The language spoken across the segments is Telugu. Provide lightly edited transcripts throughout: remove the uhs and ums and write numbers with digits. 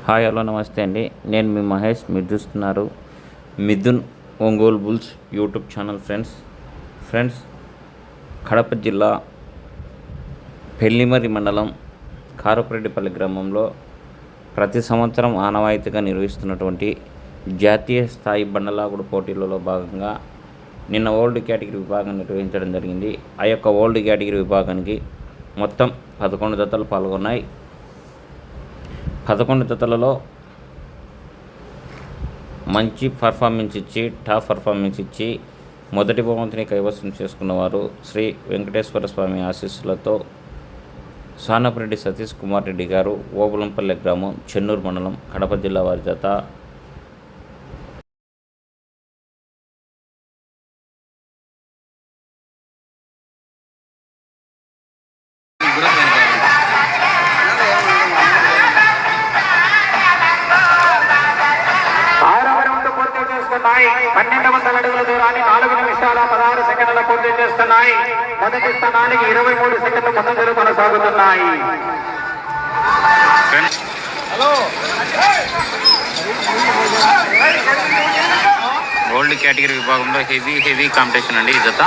హాయ్ హలో నమస్తే అండి. నేను మీ మహేష్. మీరు చూస్తున్నారు Mithun Ongole bulls YouTube channel. Friends Kadapa జిల్లా పెళ్లిమరి మండలం కారపురెడ్డిపల్లి గ్రామంలో ప్రతి సంవత్సరం ఆనవాయితీగా నిర్వహిస్తున్నటువంటి జాతీయ స్థాయి బండలాగుడు పోటీలలో భాగంగా నిన్న ఓల్డ్ కేటగిరీ విభాగం నిర్వహించడం జరిగింది. ఆ యొక్క ఓల్డ్ కేటగిరీ విభాగానికి మొత్తం 11 జతలు పాల్గొన్నాయి. 11 జతలలో మంచి పర్ఫార్మెన్స్ ఇచ్చి టాప్ పర్ఫార్మెన్స్ ఇచ్చి మొదటి బహుమతిని కైవసం చేసుకున్నవారు శ్రీ వెంకటేశ్వర స్వామి ఆశీస్సులతో సానపరెడ్డి సతీష్ కుమార్ రెడ్డి గారు, ఓబులంపల్లె గ్రామం, చెన్నూరు మండలం, కడప జిల్లా వారి జత. చేస్తున్నాయి. 1200 అడుగుల దూరాన్ని 4 నిమిషాల 16 సెకండ్ల పూర్తి చేస్తున్నాయి. మొదటి స్థానానికి 23 సెకండ్లు ముందంజలు కొనసాగుతున్నాయి. గోల్డ్ కేటగిరీ విభాగంలో హెవీ కాంపిటీషన్ అండి ఈ జత.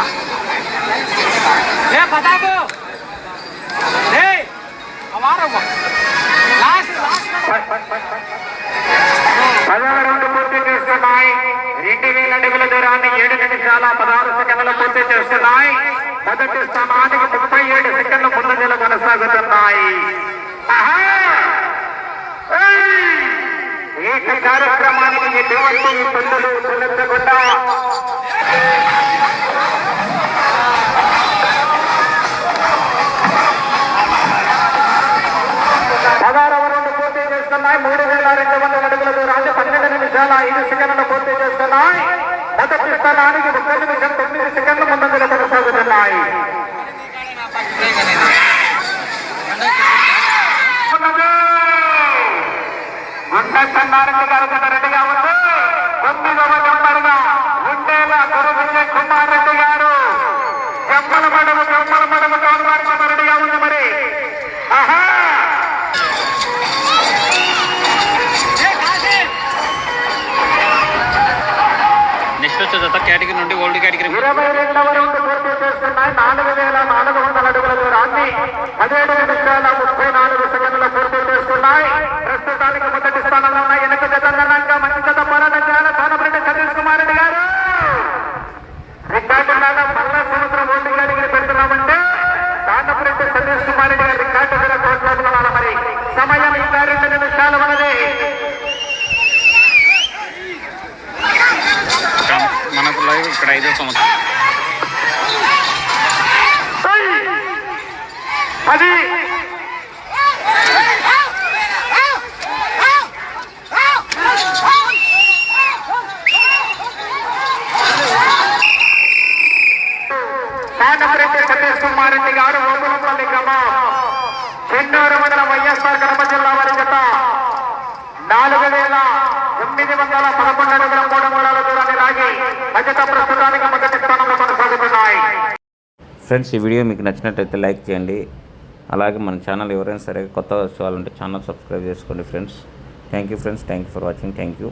పూర్తి చేస్తున్నాయి. 2000 అడుగుల దూరాన్ని 7 నిమిషాల 16 సెకండ్లు పూర్తి చేస్తున్నాయి. మొదటి స్థానానికి 37 సెకండ్లు ముందంజలు కొనసాగుతున్నాయి. ఈ కార్యక్రమానికి ఎటువంటి ఇబ్బందులు తలెత్తకుండా పూర్తి చేస్తున్నాయి. 3200 అడుగుల దూరాన్ని 12 నిమిషాల 5 సెకండ్లు పూర్తి చేస్తున్నాయి. మొదటి స్థానానికి 1 నిమిషం 9 సెకండ్లు ముందంజలు కొనసాగుతున్నాయి. రెడ్డిగా ఉంది. 9వ నెంబర్గా ఉండేల గురు విజయ్ కుమార్ రెడ్డి గారు జమ్మల మడము రెడ్డిగా ఉంది. మరి నెక్స్ట్ వచ్చే జత కేటగిరీ నుండి ఓల్డ్ కేటగిరీ 22వ రౌండ్ పూర్తి చేస్తున్నాయి. 4400 అడుగుల దూరాన్ని 17 నిమిషాల 34 సెకండ్లు పూర్తి చేస్తున్నాయి. ప్రస్తుతానికి మొదటి స్థానంలో ఉన్న వెనక జతంగా మంచి జత పోరాటం చేయాలి సానపరెడ్డి సతీష్ కుమార్ రెడ్డి గారు. రికార్డు లాగా మళ్ళా సంవత్సరం ఓల్డ్ కేటగిరీ పెడుతున్నామంటే సానపరెడ్డి సతీష్ కుమార్ రెడ్డి గారు రికార్డు మీద కోట్లాడుతున్నారు. మరి సమయం ఇంకా 2 నిమిషాలు ఉన్నది. మనకు లైవ్ ఇక్కడ 5వ సంవత్సరం. అది సానపరెడ్డి సతీష్ కుమార్ రెడ్డి గారు, ఓబులంపల్లి గ్రామం, చెన్నూరు మండలం, వైఎస్ఆర్ కడప జిల్లా వారి జత 4911 అడుగుల 3 మూలాల దూరాన్ని లాగి భద్రత ప్రస్తుతానికి మొదటి స్థానంలో కొనసాగుతున్నాయి. ఫ్రెండ్స్, ఈ వీడియో మీకు నచ్చినట్లయితే లైక్ చేయండి. అలాగే మన ఛానల్ ఎవరైనా సరే కొత్త వచ్చేవాళ్ళంటే ఛానల్ సబ్స్క్రైబ్ చేసుకోండి friends. Thank you friends. Thank you for watching. Thank you.